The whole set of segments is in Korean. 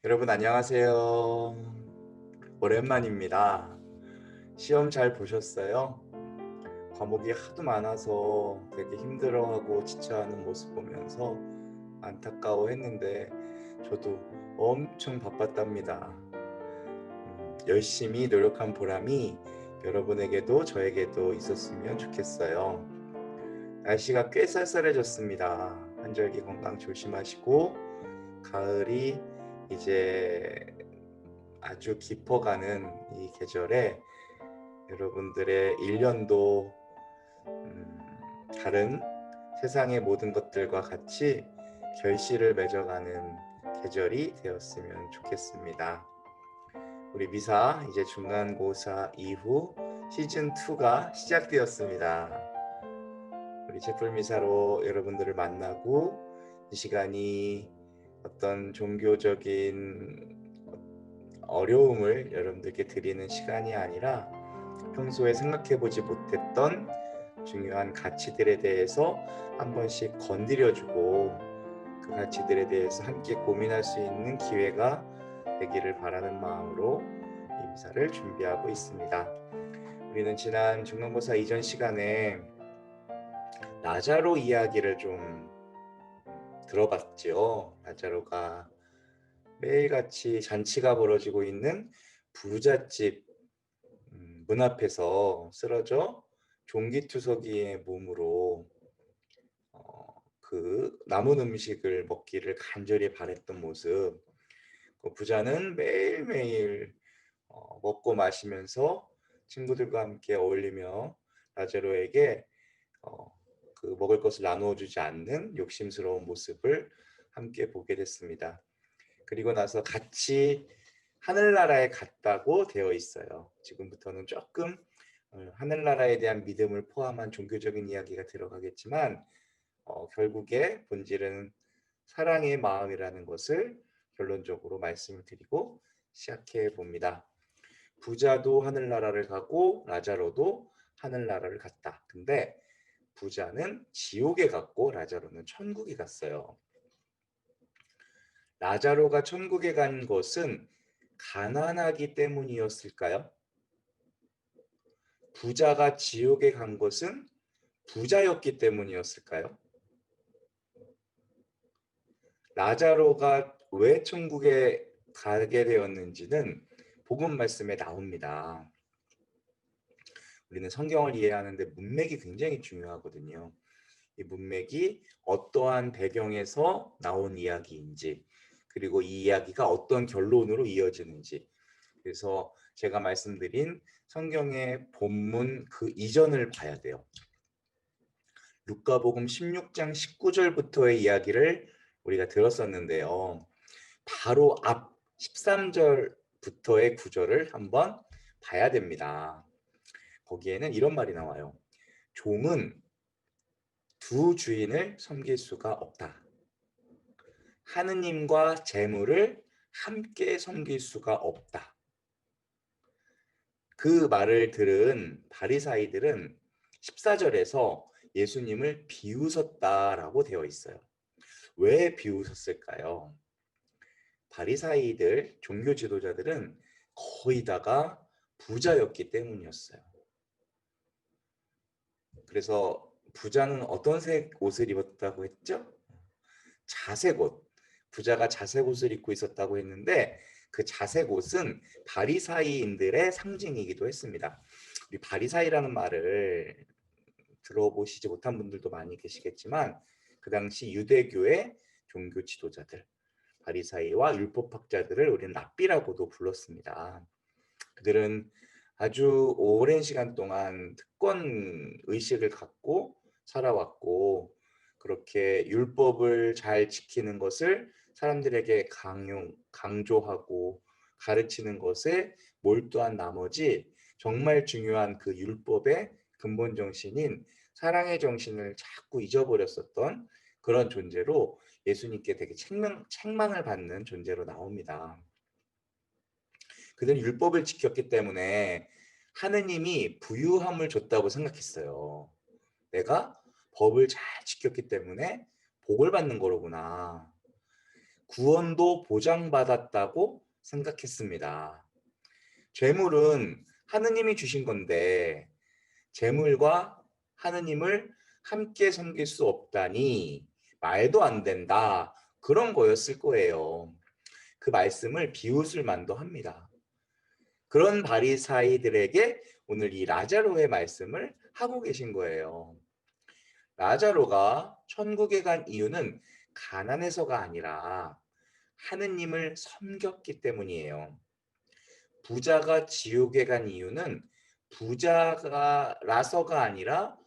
여러분 안녕하세요. 오랜만입니다. 시험 잘 보셨어요? 과목이 하도 많아서 되게 힘들어하고 지쳐하는 모습 보면서 안타까워했는데 저도 엄청 바빴답니다. 열심히 노력한 보람이 여러분에게도 저에게도 있었으면 좋겠어요. 날씨가 꽤 쌀쌀해졌습니다. 환절기 건강 조심하시고 가을이 이제 아주 깊어가는 이 계절에 여러분들의 1년도 다른 세상의 모든 것들과 같이 결실을 맺어가는 계절이 되었으면 좋겠습니다. 우리 미사 이제 중간고사 이후 시즌2가 시작되었습니다. 우리 제풀미사로 여러분들을 만나고 이 시간이 어떤 종교적인 어려움을 여러분들께 드리는 시간이 아니라 평소에 생각해보지 못했던 중요한 가치들에 대해서 한 번씩 건드려주고 그 가치들에 대해서 함께 고민할 수 있는 기회가 되기를 바라는 마음으로 임사를 준비하고 있습니다. 우리는 지난 중간고사 이전 시간에 라자로 이야기를 좀 들어봤죠. 라자로가 매일같이 잔치가 벌어지고 있는 부잣집 문 앞에서 쓰러져 종기투석이의 몸으로 그 남은 음식을 먹기를 간절히 바랬던 모습. 그 부자는 매일매일 먹고 마시면서 친구들과 함께 어울리며 라자로에게 그 먹을 것을 나누어 주지 않는 욕심스러운 모습을 함께 보게 됐습니다. 그리고 나서 같이 하늘나라에 갔다고 되어 있어요. 지금부터는 조금 하늘나라에 대한 믿음을 포함한 종교적인 이야기가 들어가겠지만 결국에 본질은 사랑의 마음이라는 것을 결론적으로 말씀을 드리고 시작해 봅니다. 부자도 하늘나라를 가고 라자로도 하늘나라를 갔다. 근데 부자는 지옥에 갔고 라자로는 천국에 갔어요. 라자로가 천국에 간 것은 가난하기 때문이었을까요? 부자가 지옥에 간 것은 부자였기 때문이었을까요? 라자로가 왜 천국에 가게 되었는지는 복음 말씀에 나옵니다. 우리는 성경을 이해하는데 문맥이 굉장히 중요하거든요. 이 문맥이 어떠한 배경에서 나온 이야기인지, 그리고 이 이야기가 어떤 결론으로 이어지는지, 그래서 제가 말씀드린 성경의 본문 그 이전을 봐야 돼요. 루카복음 16장 19절부터의 이야기를 우리가 들었었는데요. 바로 앞 13절부터의 구절을 한번 봐야 됩니다. 거기에는 이런 말이 나와요. 종은 두 주인을 섬길 수가 없다. 하느님과 재물을 함께 섬길 수가 없다. 그 말을 들은 바리사이들은 14절에서 예수님을 비웃었다라고 되어 있어요. 왜 비웃었을까요? 바리사이들, 종교 지도자들은 거의 다가 부자였기 때문이었어요. 그래서 부자는 어떤 색 옷을 입었다고 했죠? 자색 옷. 부자가 자색 옷을 입고 있었다고 했는데 그 자색 옷은 바리사이인들의 상징이기도 했습니다. 우리 바리사이라는 말을 들어보시지 못한 분들도 많이 계시겠지만 그 당시 유대교의 종교 지도자들, 바리사이와 율법학자들을 우리는 랍비라고도 불렀습니다. 그들은 아주 오랜 시간 동안 특권 의식을 갖고 살아왔고 그렇게 율법을 잘 지키는 것을 사람들에게 강조하고 가르치는 것에 몰두한 나머지 정말 중요한 그 율법의 근본 정신인 사랑의 정신을 자꾸 잊어버렸었던 그런 존재로 예수님께 되게 책망을 받는 존재로 나옵니다. 그들은 율법을 지켰기 때문에 하느님이 부유함을 줬다고 생각했어요. 내가 법을 잘 지켰기 때문에 복을 받는 거로구나. 구원도 보장받았다고 생각했습니다. 재물은 하느님이 주신 건데 재물과 하느님을 함께 섬길 수 없다니 말도 안 된다. 그런 거였을 거예요. 그 말씀을 비웃을 만도 합니다. 그런 바리사이들에게 오늘 이 라자로의 말씀을 하고 계신 거예요. 라자로가 천국에 간 이유는 가난해서가 아니라 하느님을 섬겼기 때문이에요. 부자가 지옥에 간 이유는 부자라서가 아니라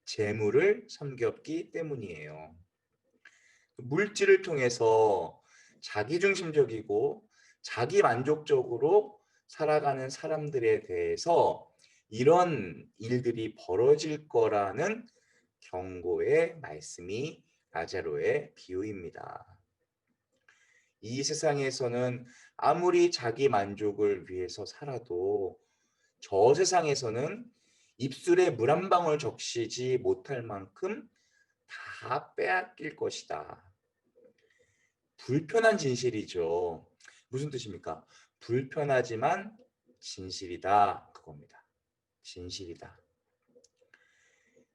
재물을 섬겼기 때문이에요. 물질을 통해서 자기중심적이고 자기 만족적으로 살아가는 사람들에 대해서 이런 일들이 벌어질 거라는 경고의 말씀이 라자로의 비유입니다. 이 세상에서는 아무리 자기 만족을 위해서 살아도 저 세상에서는 입술에 물 한 방울 적시지 못할 만큼 다 빼앗길 것이다. 불편한 진실이죠. 무슨 뜻입니까? 불편하지만 진실이다. 그겁니다. 진실이다.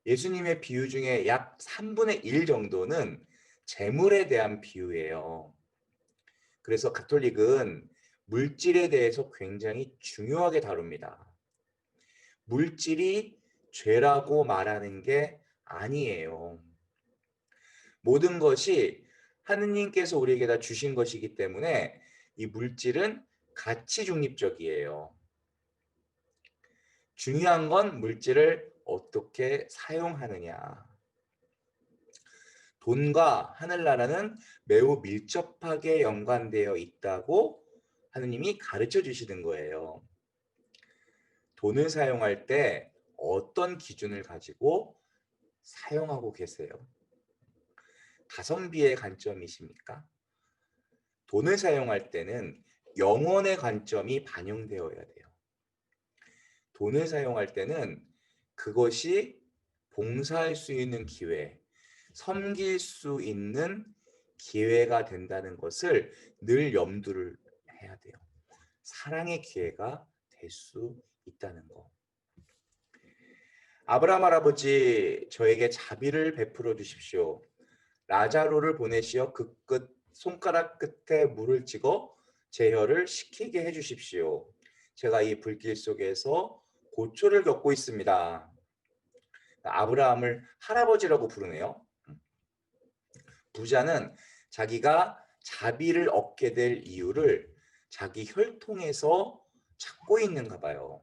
예수님의 비유 중에 약 3분의 1 정도는 재물에 대한 비유예요. 그래서 가톨릭은 물질에 대해서 굉장히 중요하게 다룹니다. 물질이 죄라고 말하는 게 아니에요. 모든 것이 하느님께서 우리에게 다 주신 것이기 때문에 이 물질은 가치 중립적이에요. 중요한 건 물질을 어떻게 사용하느냐. 돈과 하늘나라는 매우 밀접하게 연관되어 있다고 하느님이 가르쳐 주시는 거예요. 돈을 사용할 때 어떤 기준을 가지고 사용하고 계세요? 가성비의 관점이십니까? 돈을 사용할 때는 영혼의 관점이 반영되어야 돼요. 돈을 사용할 때는 그것이 봉사할 수 있는 기회, 섬길 수 있는 기회가 된다는 것을 늘 염두를 해야 돼요. 사랑의 기회가 될 수 있다는 거. 아브라함 할아버지 저에게 자비를 베풀어 주십시오. 라자로를 보내시어 그 끝 손가락 끝에 물을 찍어 제 혀를 식히게 해 주십시오. 제가 이 불길 속에서 고초를 겪고 있습니다. 아브라함을 할아버지라고 부르네요. 부자는 자기가 자비를 얻게 될 이유를 자기 혈통에서 찾고 있는가 봐요.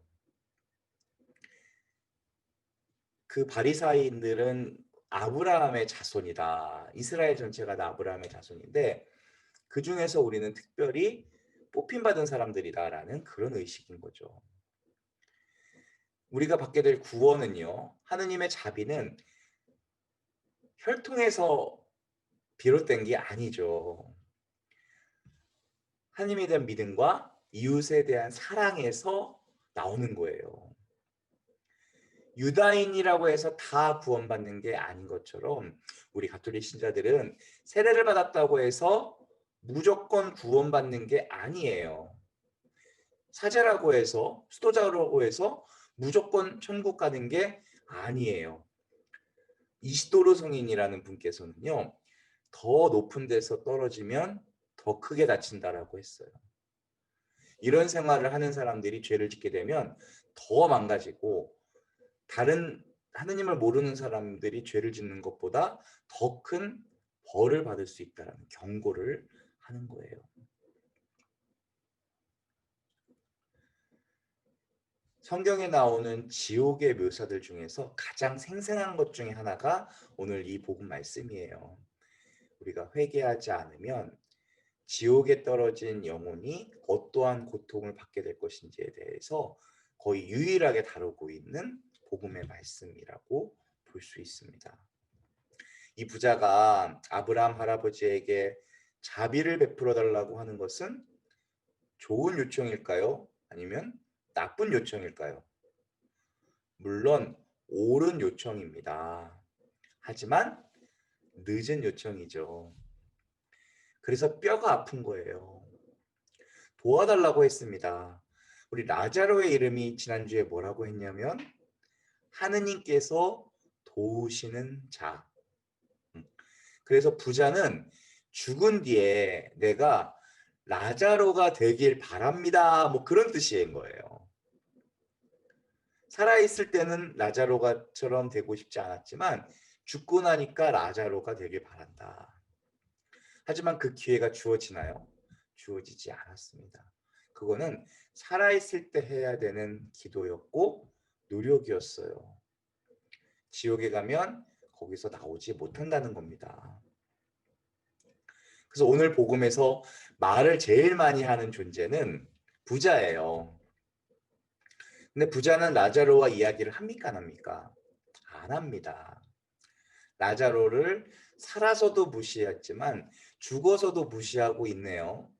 그 바리사인들은 아브라함의 자손이다. 이스라엘 전체가 다 아브라함의 자손인데 그 중에서 우리는 특별히 뽑힘받은 사람들이다라는 그런 의식인 거죠. 우리가 받게 될 구원은요. 하느님의 자비는 혈통에서 비롯된 게 아니죠. 하나님에 대한 믿음과 이웃에 대한 사랑에서 나오는 거예요. 유다인이라고 해서 다 구원받는 게 아닌 것처럼 우리 가톨릭 신자들은 세례를 받았다고 해서 무조건 구원받는 게 아니에요. 사제라고 해서 수도자라고 해서 무조건 천국 가는 게 아니에요. 이시도르 성인이라는 분께서는요. 더 높은 데서 떨어지면 더 크게 다친다라고 했어요. 이런 생활을 하는 사람들이 죄를 짓게 되면 더 망가지고 다른 하느님을 모르는 사람들이 죄를 짓는 것보다 더 큰 벌을 받을 수 있다는 경고를 하는 거예요. 성경에 나오는 지옥의 묘사들 중에서 가장 생생한 것 중에 하나가 오늘 이 복음 말씀이에요. 우리가 회개하지 않으면 지옥에 떨어진 영혼이 어떠한 고통을 받게 될 것인지에 대해서 거의 유일하게 다루고 있는 복음의 말씀이라고 볼 수 있습니다. 이 부자가 아브라함 할아버지에게 자비를 베풀어 달라고 하는 것은 좋은 요청일까요? 아니면 나쁜 요청일까요? 물론 옳은 요청입니다. 하지만 늦은 요청이죠. 그래서 뼈가 아픈 거예요. 도와달라고 했습니다. 우리 라자로의 이름이 지난주에 뭐라고 했냐면 하느님께서 도우시는 자. 그래서 부자는 죽은 뒤에 내가 라자로가 되길 바랍니다. 뭐 그런 뜻인 거예요. 살아있을 때는 라자로가처럼 되고 싶지 않았지만 죽고 나니까 라자로가 되길 바란다. 하지만 그 기회가 주어지나요? 주어지지 않았습니다. 그거는 살아있을 때 해야 되는 기도였고 노력이었어요. 지옥에 가면 거기서 나오지 못한다는 겁니다. 그래서 오늘 복음에서 말을 제일 많이 하는 존재는 부자예요. 근데 부자는 라자로와 이야기를 합니까 안 합니까? 안 합니다. 라자로를 살아서도 무시했지만 죽어서도 무시하고 있네요.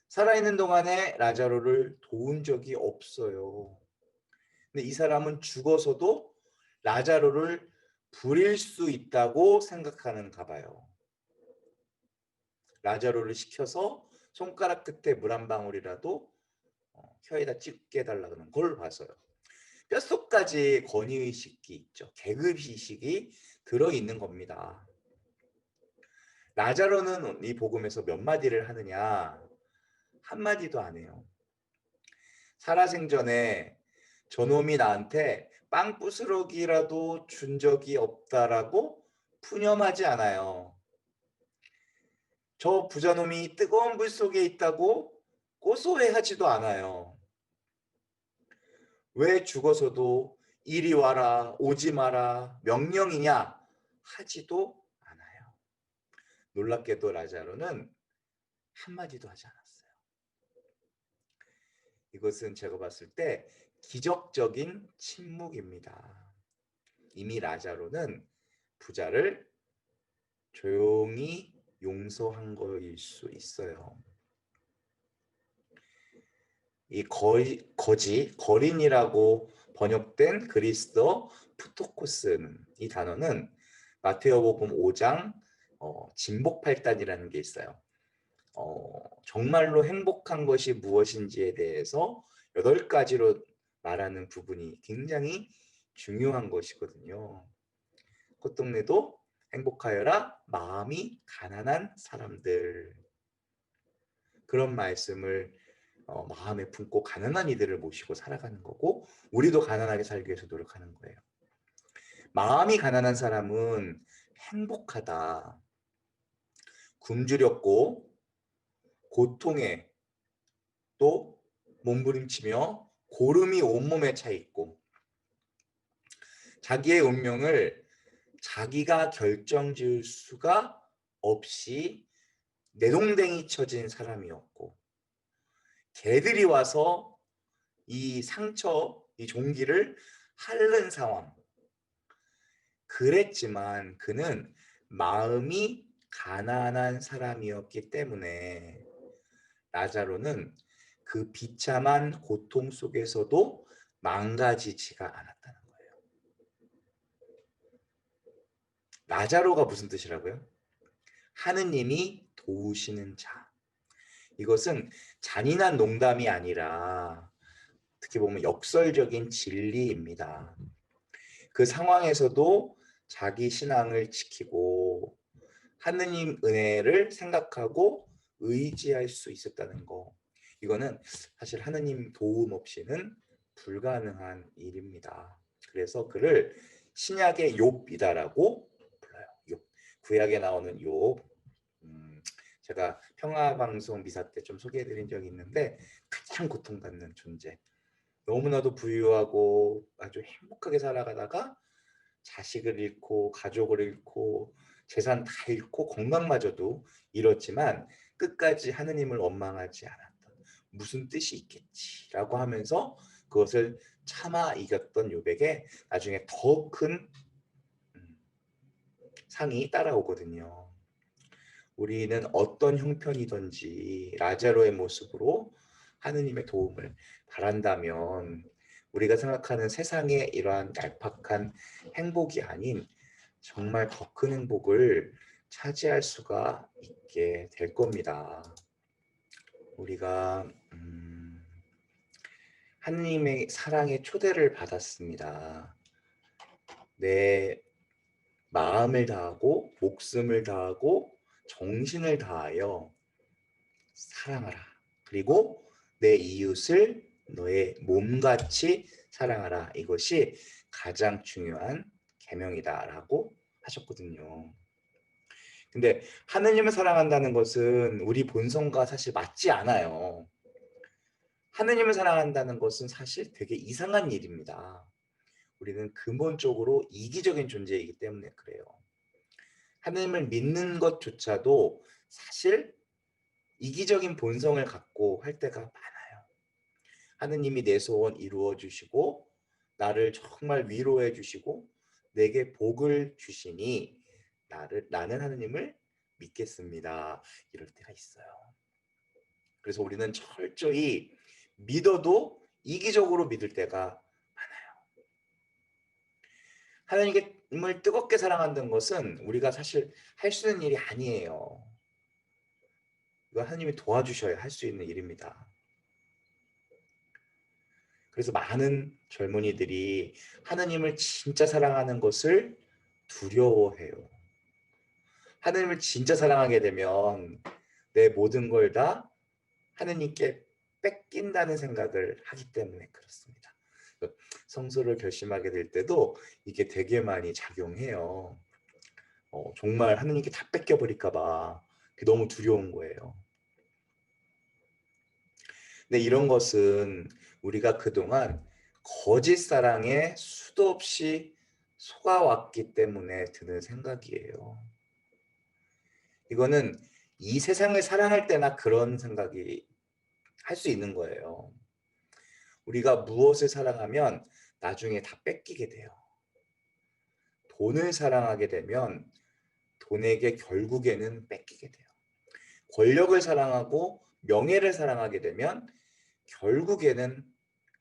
살아있는 동안에 라자로를 도운 적이 없어요. 근데 이 사람은 죽어서도 라자로를 부릴 수 있다고 생각하는가 봐요. 라자로를 시켜서 손가락 끝에 물 한 방울이라도 혀에다 찍게 해달라는 걸 봐서요. 뼛속까지 권위의식이 있죠. 계급의식이 들어있는 겁니다. 라자로는 이 복음에서 몇 마디를 하느냐? 한마디도 안 해요. 살아생전에 저놈이 나한테 빵 부스러기라도 준 적이 없다라고 푸념하지 않아요. 저 부자놈이 뜨거운 불 속에 있다고 고소해하지도 않아요. 왜 죽어서도 이리 와라, 오지 마라, 명령이냐 하지도 않아요. 놀랍게도 라자로는 한마디도 하지 않았어요. 이것은 제가 봤을 때 기적적인 침묵입니다. 이미 라자로는 부자를 조용히 용서한 거일 수 있어요. 이 거린이라고 번역된 그리스도 푸토코스는 이 단어는 마테오복음 5장 진복팔단이라는 게 있어요. 정말로 행복한 것이 무엇인지에 대해서 8가지로 말하는 부분이 굉장히 중요한 것이거든요. 꽃동네도 행복하여라 마음이 가난한 사람들. 그런 말씀을 마음에 품고 가난한 이들을 모시고 살아가는 거고 우리도 가난하게 살기 위해서 노력하는 거예요. 마음이 가난한 사람은 행복하다. 굶주렸고 고통에 또 몸부림치며 고름이 온몸에 차 있고 자기의 운명을 자기가 결정지을 수가 없이 내동댕이 쳐진 사람이었고 개들이 와서 이 상처, 이 종기를 핥는 상황. 그랬지만 그는 마음이 가난한 사람이었기 때문에 라자로는 그 비참한 고통 속에서도 망가지지가 않았다는 거예요. 라자로가 무슨 뜻이라고요? 하느님이 도우시는 자. 이것은 잔인한 농담이 아니라 어떻게 보면 역설적인 진리입니다. 그 상황에서도 자기 신앙을 지키고 하느님 은혜를 생각하고 의지할 수 있었다는 거. 이거는 사실 하느님 도움 없이는 불가능한 일입니다. 그래서 그를 신약의 욥이다라고 불러요. 욥. 구약에 나오는 욥. 제가 평화방송 미사 때 좀 소개해드린 적이 있는데 가장 고통받는 존재. 너무나도 부유하고 아주 행복하게 살아가다가 자식을 잃고 가족을 잃고 재산 다 잃고 건강마저도 잃었지만 끝까지 하느님을 원망하지 않았던 무슨 뜻이 있겠지라고 하면서 그것을 참아 이겼던 욥에게 나중에 더 큰 상이 따라오거든요. 우리는 어떤 형편이든지 라자로의 모습으로 하느님의 도움을 바란다면 우리가 생각하는 세상의 이러한 얄팍한 행복이 아닌 정말 더 큰 행복을 차지할 수가 있게 될 겁니다. 우리가 하느님의 사랑의 초대를 받았습니다. 내 마음을 다하고 목숨을 다하고 정신을 다하여 사랑하라. 그리고 내 이웃을 너의 몸같이 사랑하라. 이것이 가장 중요한 계명이다라고 하셨거든요. 근데 하느님을 사랑한다는 것은 우리 본성과 사실 맞지 않아요. 하느님을 사랑한다는 것은 사실 되게 이상한 일입니다. 우리는 근본적으로 이기적인 존재이기 때문에 그래요. 하느님을 믿는 것조차도 사실 이기적인 본성을 갖고 할 때가 많아요. 하느님이 내 소원 이루어 주시고 나를 정말 위로해 주시고 내게 복을 주시니 나는 하느님을 믿겠습니다. 이럴 때가 있어요. 그래서 우리는 철저히 믿어도 이기적으로 믿을 때가 많아요. 하나님을 뜨겁게 사랑한다는 것은 우리가 사실 할 수 있는 일이 아니에요. 이거 하나님이 도와주셔야 할 수 있는 일입니다. 그래서 많은 젊은이들이 하나님을 진짜 사랑하는 것을 두려워해요. 하나님을 진짜 사랑하게 되면 내 모든 걸 다 하나님께 뺏긴다는 생각을 하기 때문에 그렇습니다. 성소를 결심하게 될 때도 이게 되게 많이 작용해요. 정말 하나님께 다 뺏겨버릴까 봐 너무 두려운 거예요. 근데 이런 것은 우리가 그동안 거짓 사랑에 수도 없이 속아왔기 때문에 드는 생각이에요. 이거는 이 세상을 사랑할 때나 그런 생각이 할 수 있는 거예요. 우리가 무엇을 사랑하면 나중에 다 뺏기게 돼요. 돈을 사랑하게 되면 돈에게 결국에는 뺏기게 돼요. 권력을 사랑하고 명예를 사랑하게 되면 결국에는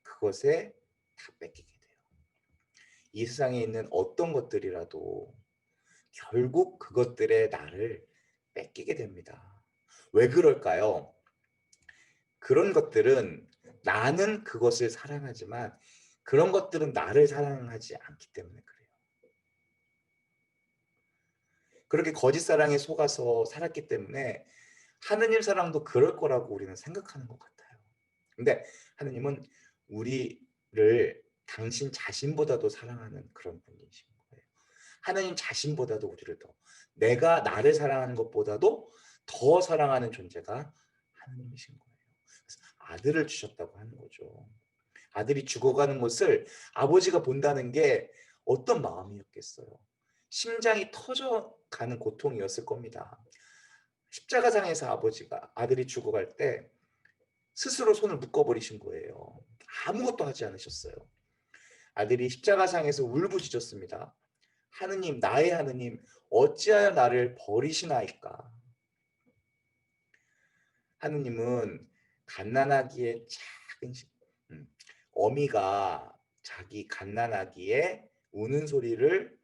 그것에 다 뺏기게 돼요. 이 세상에 있는 어떤 것들이라도 결국 그것들에 나를 뺏기게 됩니다. 왜 그럴까요? 그런 것들은 나는 그것을 사랑하지만 그런 것들은 나를 사랑하지 않기 때문에 그래요. 그렇게 거짓 사랑에 속아서 살았기 때문에 하느님 사랑도 그럴 거라고 우리는 생각하는 것 같아요. 근데 하느님은 우리를 당신 자신보다도 사랑하는 그런 분이신 거예요. 하느님 자신보다도 우리를 더, 내가 나를 사랑하는 것보다도 더 사랑하는 존재가 하느님이신 거예요. 그래서 아들을 주셨다고 하는 거죠. 아들이 죽어가는 것을 아버지가 본다는 게 어떤 마음이었겠어요. 심장이 터져가는 고통이었을 겁니다. 십자가상에서 아버지가 아들이 죽어갈 때 스스로 손을 묶어버리신 거예요. 아무것도 하지 않으셨어요. 아들이 십자가상에서 울부짖었습니다. 하느님, 나의 하느님, 어찌하여 나를 버리시나이까. 하느님은 갓난아기의 작은 어미가 자기 갓난아기의 우는 소리를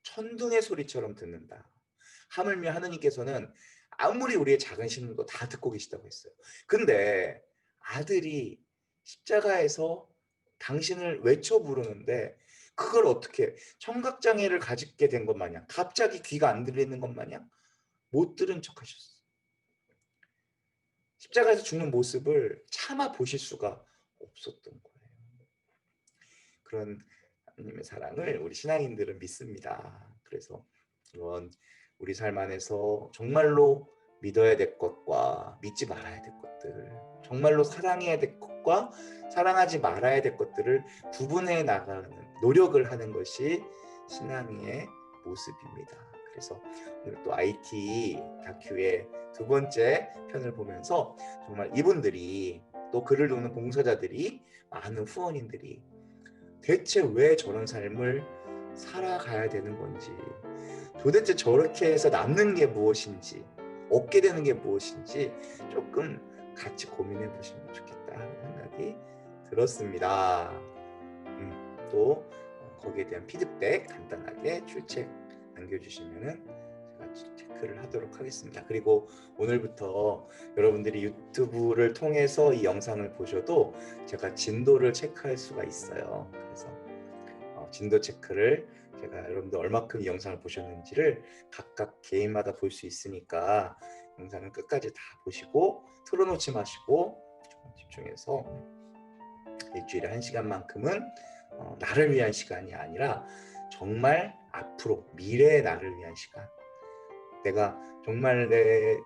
천둥의 소리처럼 듣는다. 하물며 하느님께서는 아무리 우리의 작은 심도 다 듣고 계시다고 했어요. 근데 아들이 십자가에서 당신을 외쳐 부르는데 그걸 어떻게 청각장애를 가지게 된 것 마냥 갑자기 귀가 안 들리는 것 마냥 못 들은 척 하셨어요. 십자가에서 죽는 모습을 차마 보실 수가 없었던 거예요. 그런 하나님의 사랑을 우리 신앙인들은 믿습니다. 그래서 이런 우리 삶 안에서 정말로 믿어야 될 것과 믿지 말아야 될 것들, 정말로 사랑해야 될 것과 사랑하지 말아야 될 것들을 구분해 나가는 노력을 하는 것이 신앙의 모습입니다. 그래서 오늘 또 IT 다큐의 두 번째 편을 보면서 정말 이분들이 또 글을 읽는 봉사자들이 많은 후원인들이 대체 왜 저런 삶을 살아가야 되는 건지, 도대체 저렇게 해서 남는 게 무엇인지, 얻게 되는 게 무엇인지 조금 같이 고민해 보시면 좋겠다 하는 생각이 들었습니다. 또 거기에 대한 피드백 간단하게 출첵 남겨주시면 제가 체크를 하도록 하겠습니다. 그리고 오늘부터 여러분들이 유튜브를 통해서 이 영상을 보셔도 제가 진도를 체크할 수가 있어요. 그래서 진도 체크를 제가 여러분들 얼마큼 이 영상을 보셨는지를 각각 개인마다 볼 수 있으니까 영상을 끝까지 다 보시고 틀어놓지 마시고 조금 집중해서 일주일에 1시간만큼은 나를 위한 시간이 아니라 정말 앞으로 미래의 나를 위한 시간, 내가 정말 내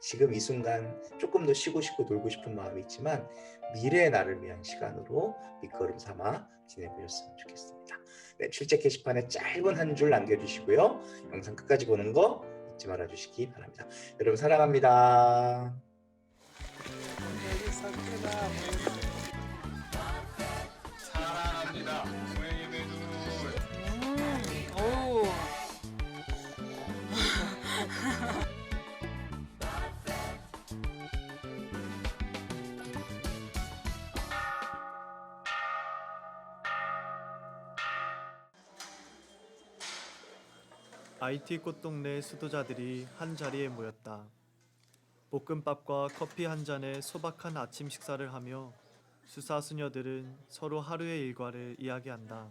지금 이 순간 조금 더 쉬고 싶고 놀고 싶은 마음이 있지만 미래의 나를 위한 시간으로 밑거름 삼아 지내보셨으면 좋겠습니다. 네, 출첵 게시판에 짧은 한 줄 남겨주시고요. 영상 끝까지 보는 거 잊지 말아주시기 바랍니다. 여러분 사랑합니다. 사랑합니다. 오. IT 꽃동네 수도자들이 한 자리에 모였다. 볶음밥과 커피 한 잔에 소박한 아침 식사를 하며 수사수녀들은 서로 하루의 일과를 이야기한다.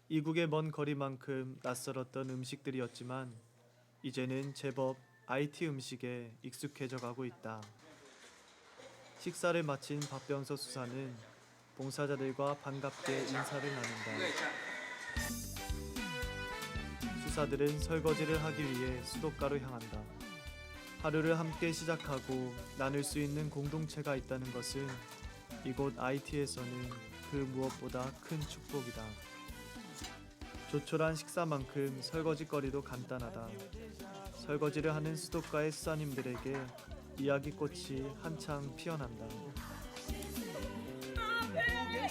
이국의 먼 거리만큼 낯설었던 음식들이었지만 이제는 제법 IT 음식에 익숙해져 가고 있다. 식사를 마친 박병서 수사는 봉사자들과 반갑게 인사를 나눈다. 수사들은 설거지를 하기 위해 수도가로 향한다. 하루를 함께 시작하고 나눌 수 있는 공동체가 있다는 것은 이곳 IT에서는 그 무엇보다 큰 축복이다. 조촐한 식사만큼 설거지거리도 간단하다. 설거지를 하는 수도가의 수사님들에게 이야기꽃이 한창 피어난다.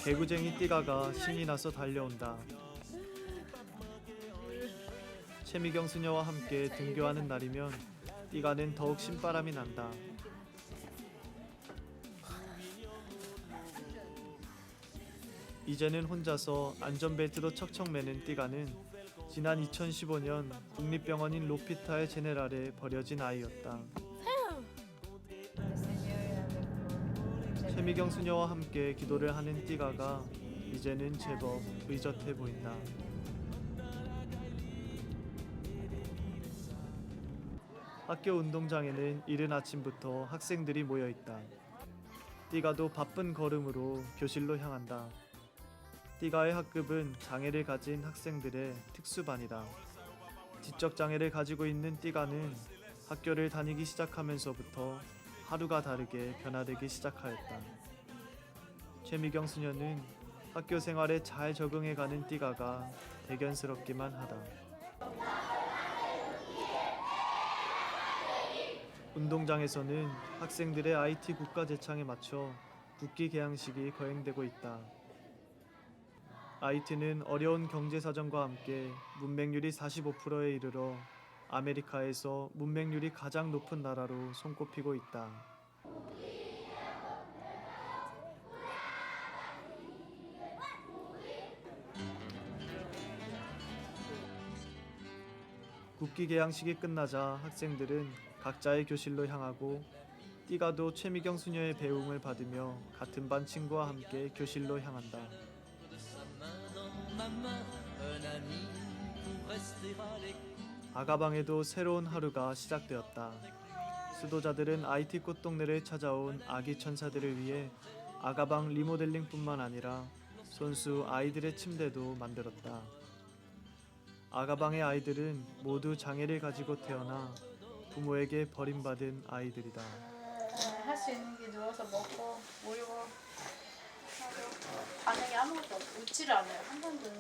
개구쟁이 띠가가 신이 나서 달려온다. 최미경 수녀와 함께 등교하는 날이면 띠가는 더욱 신바람이 난다. 이제는 혼자서 안전벨트도 척척 매는 띠가는 지난 2015년 국립병원인 로피타의 제네랄에 버려진 아이였다. 최미경 수녀와 함께 기도를 하는 띠가가 이제는 제법 의젓해 보인다. 학교 운동장에는 이른 아침부터 학생들이 모여있다. 띠가도 바쁜 걸음으로 교실로 향한다. 띠가의 학급은 장애를 가진 학생들의 특수반이다. 지적 장애를 가지고 있는 띠가는 학교를 다니기 시작하면서부터 하루가 다르게 변화되기 시작하였다. 최미경 수녀는 학교 생활에 잘 적응해가는 띠가가 대견스럽기만 하다. 운동장에서는 학생들의 IT 국가제창에 맞춰 국기 개양식이 거행되고 있다. IT는 어려운 경제 사정과 함께 문맹률이 45%에 이르러 아메리카에서 문맹률이 가장 높은 나라로 손꼽히고 있다. 국기 개양식이 끝나자 학생들은 각자의 교실로 향하고 띠가도 최미경 수녀의 배움을 받으며 같은 반 친구와 함께 교실로 향한다. 아가방에도 새로운 하루가 시작되었다. 수도자들은 IT 꽃동네를 찾아온 아기 천사들을 위해 아가방 리모델링뿐만 아니라 손수 아이들의 침대도 만들었다. 아가방의 아이들은 모두 장애를 가지고 태어나 부모에게 버림받은 아이들이다. 할 수 있는 게 누워서 먹고 모이고 하고 반응이 아무것도 없고 웃지를 않아요. 한 번도.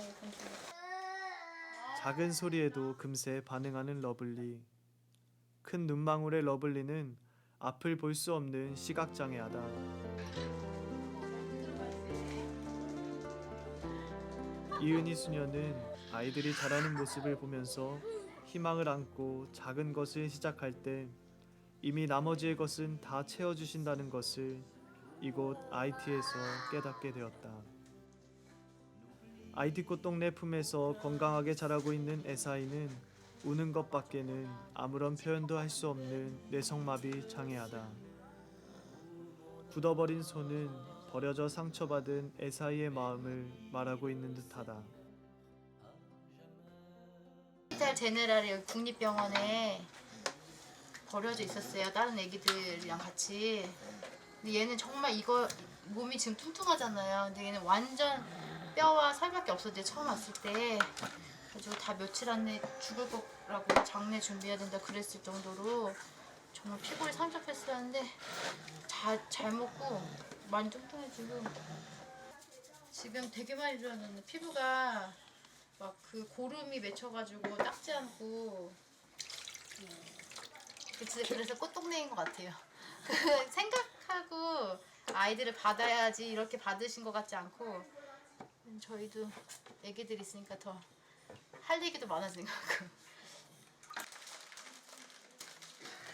작은 소리에도 금세 반응하는 러블리. 큰 눈망울의 러블리는 앞을 볼 수 없는 시각장애하다. 이은희 수녀는 아이들이 자라는 모습을 보면서 희망을 안고 작은 것을 시작할 때 이미 나머지의 것은 다 채워주신다는 것을 이곳 IT에서 깨닫게 되었다. IT 꽃동네 품에서 건강하게 자라고 있는 에사이는 우는 것밖에는 아무런 표현도 할 수 없는 뇌성마비 장애하다. 굳어버린 손은 버려져 상처받은 에사이의 마음을 말하고 있는 듯하다. 호스피탈 제네랄이 여기 국립병원에 버려져 있었어요. 다른 애기들이랑 같이. 근데 얘는 정말 이거 몸이 지금 뚱뚱하잖아요. 근데 얘는 완전 뼈와 살밖에 없었대요. 처음 왔을 때. 그래서 다 며칠 안에 죽을 거라고 장례 준비해야 된다 그랬을 정도로 정말 피골이 상접했었는데 잘 먹고 많이 뚱뚱해지고 지금 되게 많이 들었는데 피부가 막 그 고름이 맺혀가지고 닦지 않고 그래서 꽃동네인 것 같아요. 그 생각하고 아이들을 받아야지 이렇게 받으신 것 같지 않고 저희도 애기들 있으니까 더 할 얘기도 많아진 것 같고.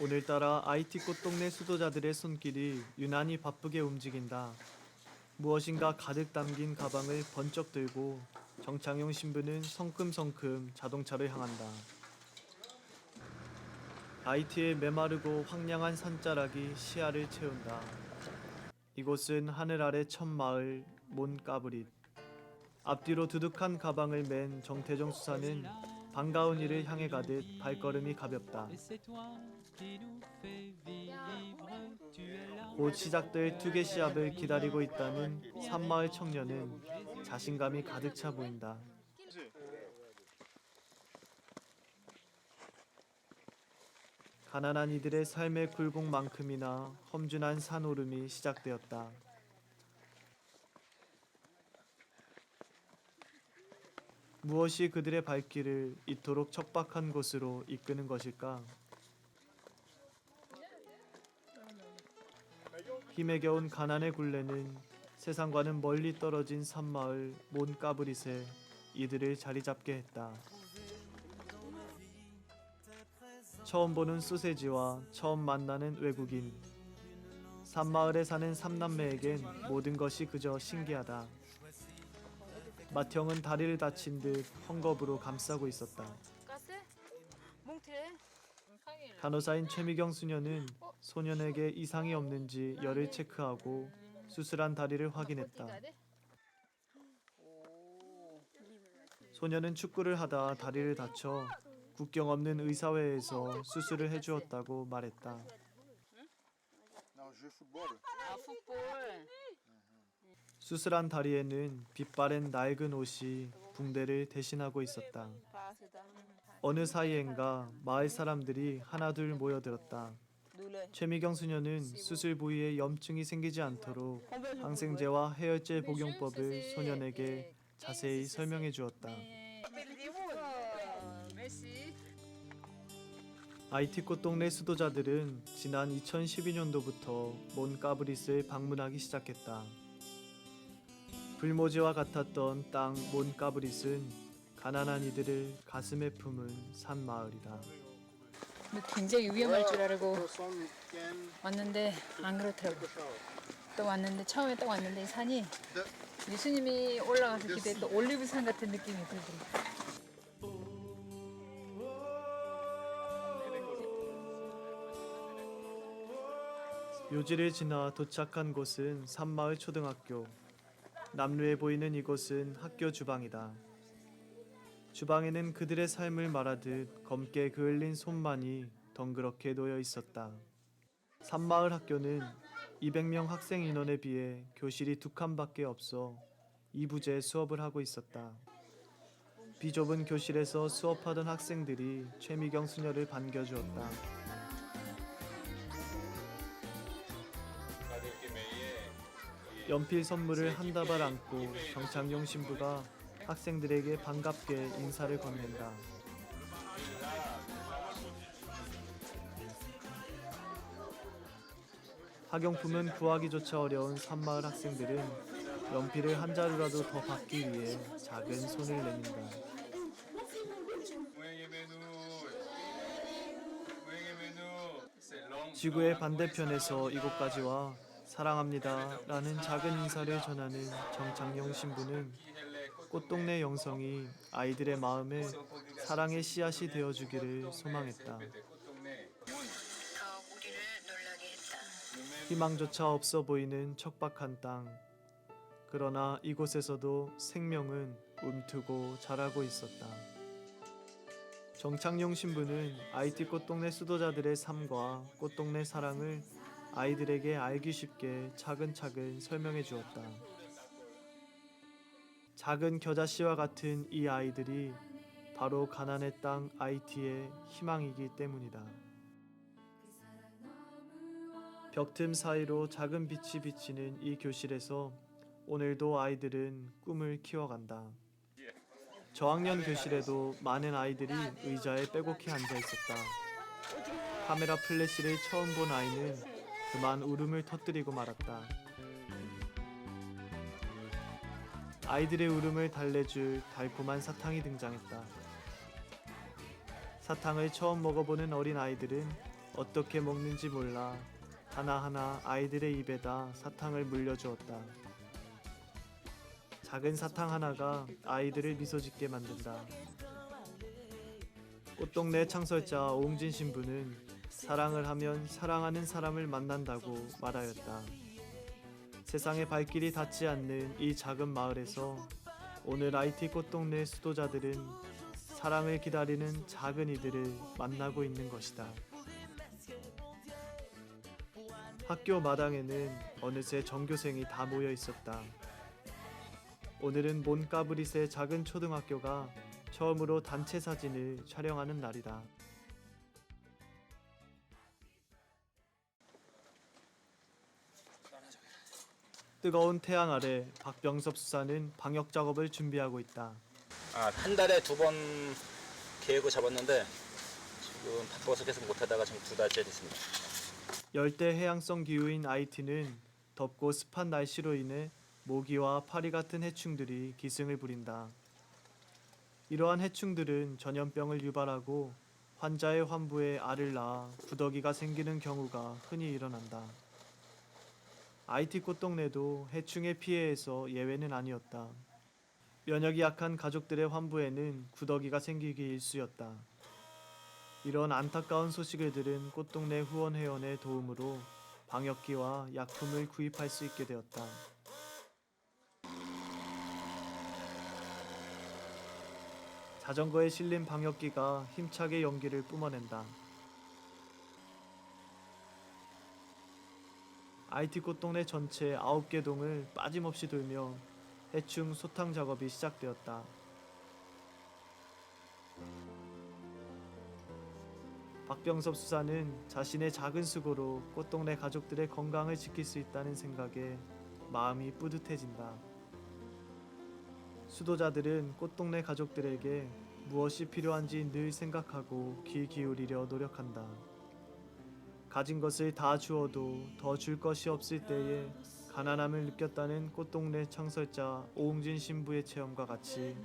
오늘따라 IT 꽃동네 수도자들의 손길이 유난히 바쁘게 움직인다. 무엇인가 가득 담긴 가방을 번쩍 들고 정창용 신부는 성큼성큼 자동차를 향한다. IT의 메마르고 황량한 산자락이 시야를 채운다. 이곳은 하늘 아래 첫 마을 몬까브릿. 앞뒤로 두둑한 가방을 맨 정태정 수사는 반가운 이를 향해 가듯 발걸음이 가볍다. 곧 시작될 투게 시합을 기다리고 있다는 산마을 청년은 자신감이 가득 차 보인다. 가난한 이들의 삶의 굴곡만큼이나 험준한 산오름이 시작되었다. 무엇이 그들의 발길을 이토록 척박한 곳으로 이끄는 것일까? 힘에 겨운 가난의 굴레는 세상과는 멀리 떨어진 산마을 몬까브릿에 이들을 자리 잡게 했다. 처음 보는 소세지와 처음 만나는 외국인. 산마을에 사는 삼남매에겐 모든 것이 그저 신기하다. 맏형은 다리를 다친 듯 헝겊으로 감싸고 있었다. 간호사인 최미경 수녀는 소년에게 이상이 없는지 열을 체크하고 수술한 다리를 확인했다. 소년은 축구를 하다 다리를 다쳐 국경 없는 의사회에서 수술을 해주었다고 말했다. 수술한 다리에는 빛바랜 낡은 옷이 붕대를 대신하고 있었다. 어느 사이엔가 마을 사람들이 하나둘 모여들었다. 최미경 수녀는 수술 부위에 염증이 생기지 않도록 항생제와 해열제 복용법을 소년에게 자세히 설명해 주었다. IT 꽃동네 수도자들은 지난 2012년도부터 몬까브릿을 방문하기 시작했다. 불모지와 같았던 땅 몬까브릿은 가난한 이들을 가슴에 품은 산마을이다. 굉장히 위험할 줄 알고 왔는데 안 그렇더라고. 또 왔는데 처음에 딱 왔는데 이 산이 예수님이 올라가서 기도했던 올리브산 같은 느낌이 들더라고. 묘지를 지나 도착한 곳은 산마을 초등학교. 남루에 보이는 이곳은 학교 주방이다. 주방에는 그들의 삶을 말하듯 검게 그을린 손만이 덩그렇게 놓여 있었다. 산마을 학교는 200명 학생 인원에 비해 교실이 2칸밖에 없어 2부제 수업을 하고 있었다. 비좁은 교실에서 수업하던 학생들이 최미경 수녀를 반겨주었다. 연필 선물을 한 다발 안고 정창용 신부가 학생들에게 반갑게 인사를 건넨다. 학용품은 구하기조차 어려운 산마을 학생들은 연필을 한 자루라도 더 받기 위해 작은 손을 내민다. 지구의 반대편에서 이곳까지 와 사랑합니다 라는 작은 인사를 전하는 정창용 신부는 꽃동네 영성이 아이들의 마음에 사랑의 씨앗이 되어주기를 소망했다. 희망조차 없어 보이는 척박한 땅. 그러나 이곳에서도 생명은 움트고 자라고 있었다. 정창용 신부는 IT 꽃동네 수도자들의 삶과 꽃동네 사랑을 아이들에게 알기 쉽게 차근차근 설명해 주었다. 작은 겨자씨와 같은 이 아이들이 바로 가난의 땅 IT의 희망이기 때문이다. 벽틈 사이로 작은 빛이 비치는 이 교실에서 오늘도 아이들은 꿈을 키워간다. 저학년 교실에도 많은 아이들이 의자에 빼곡히 앉아 있었다. 카메라 플래시를 처음 본 아이는 그만 울음을 터뜨리고 말았다. 아이들의 울음을 달래줄 달콤한 사탕이 등장했다. 사탕을 처음 먹어보는 어린 아이들은 어떻게 먹는지 몰라 하나하나 아이들의 입에다 사탕을 물려주었다. 작은 사탕 하나가 아이들을 미소짓게 만든다. 꽃동네 창설자 오웅진 신부는 사랑을 하면 사랑하는 사람을 만난다고 말하였다. 세상의 발길이 닿지 않는 이 작은 마을에서 오늘 IT 꽃동네 수도자들은 사랑을 기다리는 작은 이들을 만나고 있는 것이다. 학교 마당에는 어느새 전교생이 다 모여 있었다. 오늘은 몬까브릿의 작은 초등학교가 처음으로 단체 사진을 촬영하는 날이다. 뜨거운 태양 아래 박병섭 수사는 방역 작업을 준비하고 있다. 한 달에 2번 계획을 잡았는데 지금 바빠서 계속 못하다가 지금 2달째 됐습니다. 열대 해양성 기후인 IT는 덥고 습한 날씨로 인해 모기와 파리 같은 해충들이 기승을 부린다. 이러한 해충들은 전염병을 유발하고 환자의 환부에 알을 낳아 구더기가 생기는 경우가 흔히 일어난다. IT 꽃동네도 해충의 피해에서 예외는 아니었다. 면역이 약한 가족들의 환부에는 구더기가 생기기 일쑤였다. 이런 안타까운 소식을 들은 꽃동네 후원회원의 도움으로 방역기와 약품을 구입할 수 있게 되었다. 자전거에 실린 방역기가 힘차게 연기를 뿜어낸다. IT 꽃동네 전체 9개 동을 빠짐없이 돌며 해충 소탕 작업이 시작되었다. 박병섭 수사는 자신의 작은 수고로 꽃동네 가족들의 건강을 지킬 수 있다는 생각에 마음이 뿌듯해진다. 수도자들은 꽃동네 가족들에게 무엇이 필요한지 늘 생각하고 귀 기울이려 노력한다. 가진 것을 다 주어도 더 줄 것이 없을 때에 가난함을 느꼈다는 꽃동네 창설자 오웅진 신부의 체험과 같이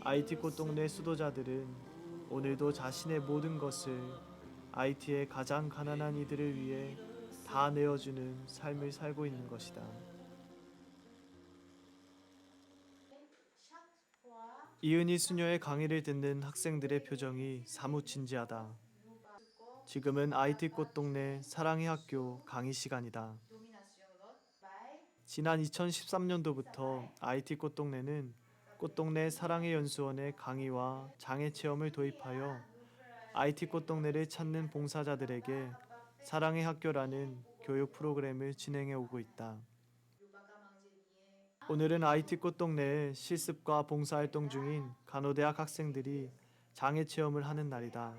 IT 꽃동네 수도자들은 오늘도 자신의 모든 것을 IT의 가장 가난한 이들을 위해 다 내어주는 삶을 살고 있는 것이다. 이은희 수녀의 강의를 듣는 학생들의 표정이 사뭇 진지하다. 지금은 IT 꽃동네 사랑의 학교 강의 시간이다. 지난 2013년도부터 IT 꽃동네는 꽃동네 사랑의 연수원의 강의와 장애 체험을 도입하여 IT 꽃동네를 찾는 봉사자들에게 사랑의 학교라는 교육 프로그램을 진행해 오고 있다. 오늘은 IT 꽃동네에 실습과 봉사활동 중인 간호대학 학생들이 장애 체험을 하는 날이다.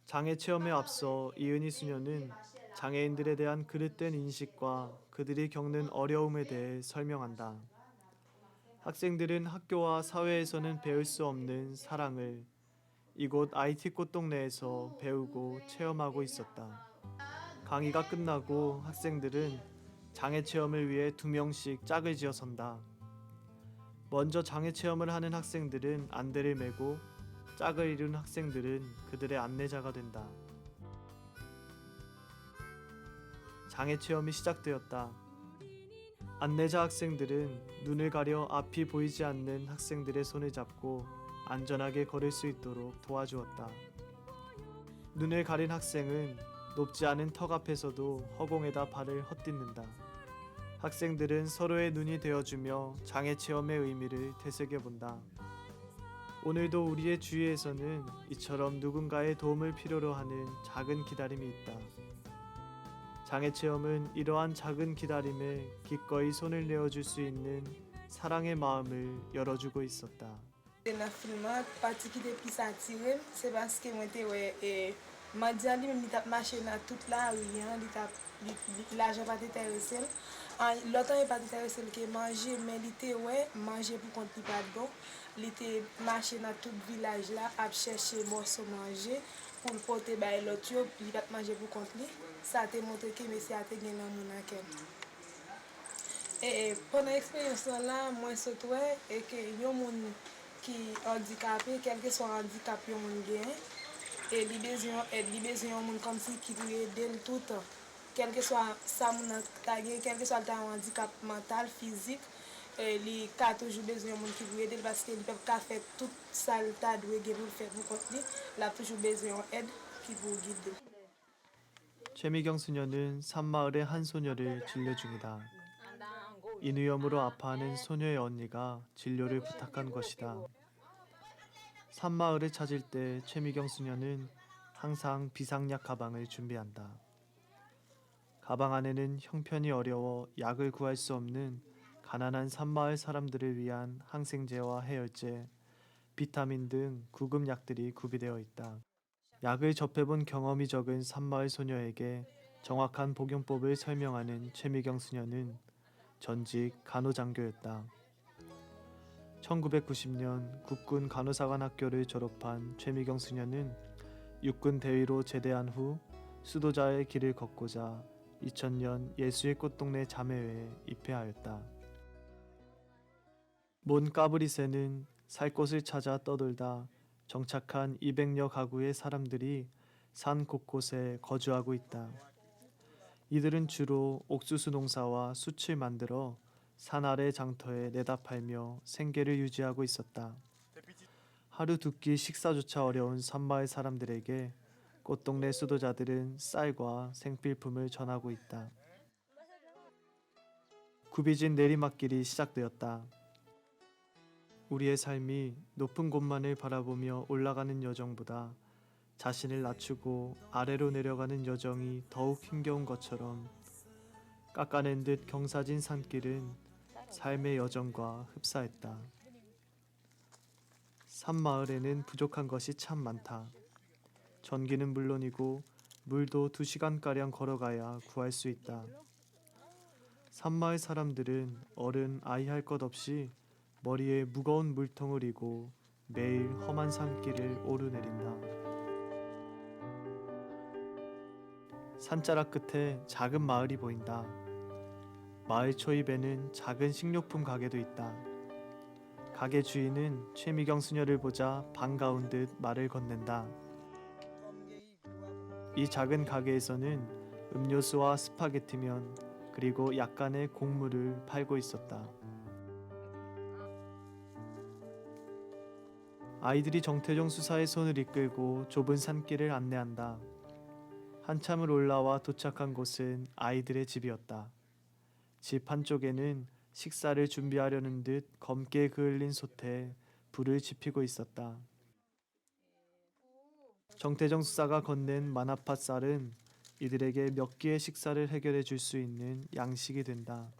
장애 체험에 앞서 이은희 수녀는 장애인들에 대한 그릇된 인식과 그들이 겪는 어려움에 대해 설명한다. 학생들은 학교와 사회에서는 배울 수 없는 사랑을 이곳 IT 꽃동네에서 배우고 체험하고 있었다. 강의가 끝나고 학생들은 장애 체험을 위해 2명씩 짝을 지어 선다. 먼저 장애 체험을 하는 학생들은 안대를 메고 짝을 이룬 학생들은 그들의 안내자가 된다. 장애 체험이 시작되었다. 안내자 학생들은 눈을 가려 앞이 보이지 않는 학생들의 손을 잡고 안전하게 걸을 수 있도록 도와주었다. 눈을 가린 학생은 높지 않은 턱 앞에서도 허공에다 발을 헛딛는다. 학생들은 서로의 눈이 되어주며 장애 체험의 의미를 되새겨본다. 오늘도 우리의 주위에서는 이처럼 누군가의 도움을 필요로 하는 작은 기다림이 있다. 장애 체험은 이러한 작은 기다림에 기꺼이 손을 내어줄 수 있는 사랑의 마음을 열어주고 있었다. Nan filman, pati ki te pis atire, se baske mwen te we, madjan li men li tap mache nan tout la riyan, la jan pati teresel. Lotan e pati teresel ke manje, men li te we, manje pou kont li pat bon. Li te mache nan tout vilaj la, ap cheshe morso manje, pou l'pote bay lot yo, li pat manje pou kont li. Sa te montre ke mesi ate gen nan moun anken. Pendant eksperyansan la, mwen sotwe, e ke yon moun ki handikapé, kelke so handikap yon moun gen, e li bezyon yon moun kom si ki dwe del toutan. Kelke so sa moun ta gen, kelke so ta handikap mental, fizik, li ka toujou bezyon yon moun ki dwe del, paske li pep ka fet tout sa ta dwe gen pou fet pou kont li, la toujou bezyon ed ki pou guide. 최미경 수녀는 산마을의 한 소녀를 진료 중이다. 인후염으로 아파하는 소녀의 언니가 진료를 부탁한 것이다. 산마을을 찾을 때 최미경 수녀는 항상 비상약 가방을 준비한다. 가방 안에는 형편이 어려워 약을 구할 수 없는 가난한 산마을 사람들을 위한 항생제와 해열제, 비타민 등 구급약들이 구비되어 있다. 약을 접해본 경험이 적은 산마을 소녀에게 정확한 복용법을 설명하는 최미경 수녀는 전직 간호장교였다. 1990년 국군 간호사관 학교를 졸업한 최미경 수녀는 육군 대위로 제대한 후 수도자의 길을 걷고자 2000년 예수의 꽃동네 자매회에 입회하였다. 몬 까브리새는 살 곳을 찾아 떠돌다 정착한 200여 가구의 사람들이 산 곳곳에 거주하고 있다. 이들은 주로 옥수수 농사와 숯을 만들어 산 아래 장터에 내다 팔며 생계를 유지하고 있었다. 하루 두 끼 식사조차 어려운 산마을 사람들에게 꽃동네 수도자들은 쌀과 생필품을 전하고 있다. 굽이진 내리막길이 시작되었다. 우리의 삶이 높은 곳만을 바라보며 올라가는 여정보다 자신을 낮추고 아래로 내려가는 여정이 더욱 힘겨운 것처럼 깎아낸 듯 경사진 산길은 삶의 여정과 흡사했다. 산마을에는 부족한 것이 참 많다. 전기는 물론이고 물도 2시간가량 걸어가야 구할 수 있다. 산마을 사람들은 어른 아이 할 것 없이 머리에 무거운 물통을 이고 매일 험한 산길을 오르내린다. 산자락 끝에 작은 마을이 보인다. 마을 초입에는 작은 식료품 가게도 있다. 가게 주인은 최미경 수녀를 보자 반가운 듯 말을 건넨다. 이 작은 가게에서는 음료수와 스파게티면 그리고 약간의 곡물을 팔고 있었다. 아이들이 정태종 수사의 손을 이끌고 좁은 산길을 안내한다. 한참을 올라와 도착한 곳은 아이들의 집이었다. 집 한쪽에는 식사를 준비하려는 듯 검게 그을린 솥에 불을 지피고 있었다. 정태정 수사가 건넨 만화파 쌀은 이들에게 몇 끼의 식사를 해결해 줄 수 있는 양식이 된다.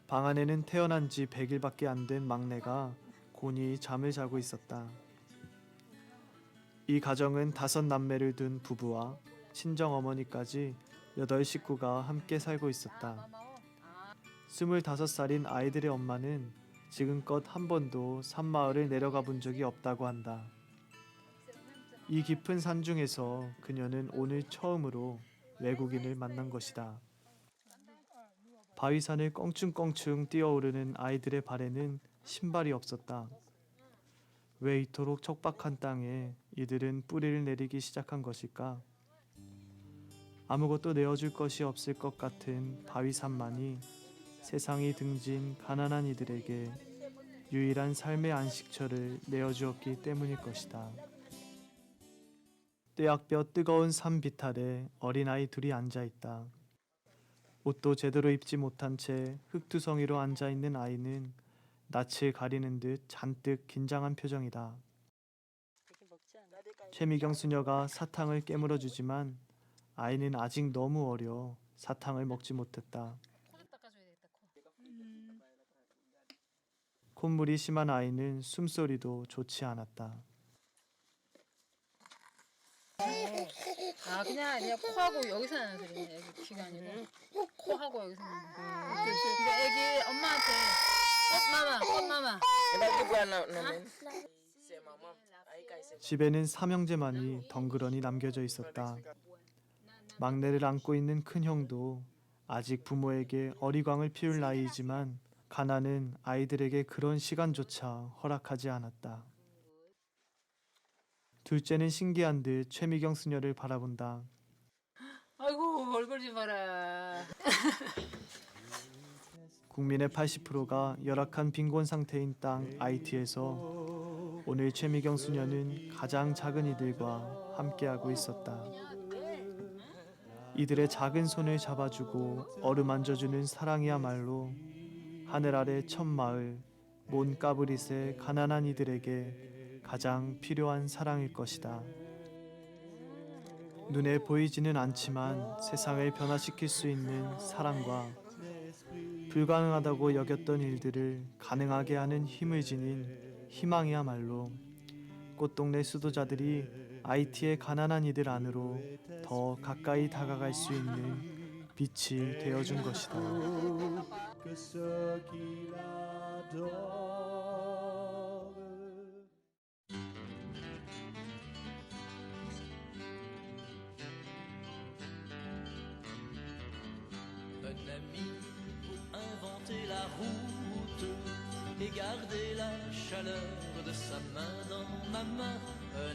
방 안에는 태어난 지 100일밖에 안 된 막내가 곤히 잠을 자고 있었다. 이 가정은 5남매를 둔 부부와 친정어머니까지 8식구가 함께 살고 있었다. 25살인 아이들의 엄마는 지금껏 한 번도 산마을을 내려가 본 적이 없다고 한다. 이 깊은 산 중에서 그녀는 오늘 처음으로 외국인을 만난 것이다. 바위산을 껑충껑충 뛰어오르는 아이들의 발에는 신발이 없었다. 왜 이토록 척박한 땅에 이들은 뿌리를 내리기 시작한 것일까? 아무것도 내어줄 것이 없을 것 같은 바위산만이 세상이 등진 가난한 이들에게 유일한 삶의 안식처를 내어주었기 때문일 것이다. 떼약볕 뜨거운 산 비탈에 어린아이 둘이 앉아있다. 옷도 제대로 입지 못한 채 흙두성이로 앉아있는 아이는 낯을 가리는 듯 잔뜩 긴장한 표정이다. 최미경 수녀가 사탕을 깨물어 주지만 아이는 아직 너무 어려 사탕을 먹지 못했다. 코도 닦아줘야 되겠다. 콧물이 심한 아이는 숨소리도 좋지 않았다. 아 그냥 코하고 여기서 나는 소리네. 애기 귀가 아니고 코하고 여기서 나는 소리. 근데 애기 엄마한테 꽃마마 집에는 삼형제만이 덩그러니 남겨져 있었다. 막내를 안고 있는 큰형도 아직 부모에게 어리광을 피울 나이이지만 가난은 아이들에게 그런 시간조차 허락하지 않았다. 둘째는 신기한 듯 최미경 수녀를 바라본다. 아이고 얼굴 좀 봐라. 국민의 80%가 열악한 빈곤 상태인 땅 IT에서 오늘 최미경 수녀는 가장 작은 이들과 함께하고 있었다. 이들의 작은 손을 잡아주고 어루만져주는 사랑이야말로 하늘 아래 첫 마을 몬까브릿의 가난한 이들에게 가장 필요한 사랑일 것이다. 눈에 보이지는 않지만 세상을 변화시킬 수 있는 사랑과 불가능하다고 여겼던 일들을 가능하게 하는 힘을 지닌 희망이야말로 꽃동네 수도자들이 IT의 가난한 이들 안으로 더 가까이 다가갈 수 있는 빛이 되어준 것이다. Un ami pour inventer la route et garder la chaleur de sa main dans ma main. Un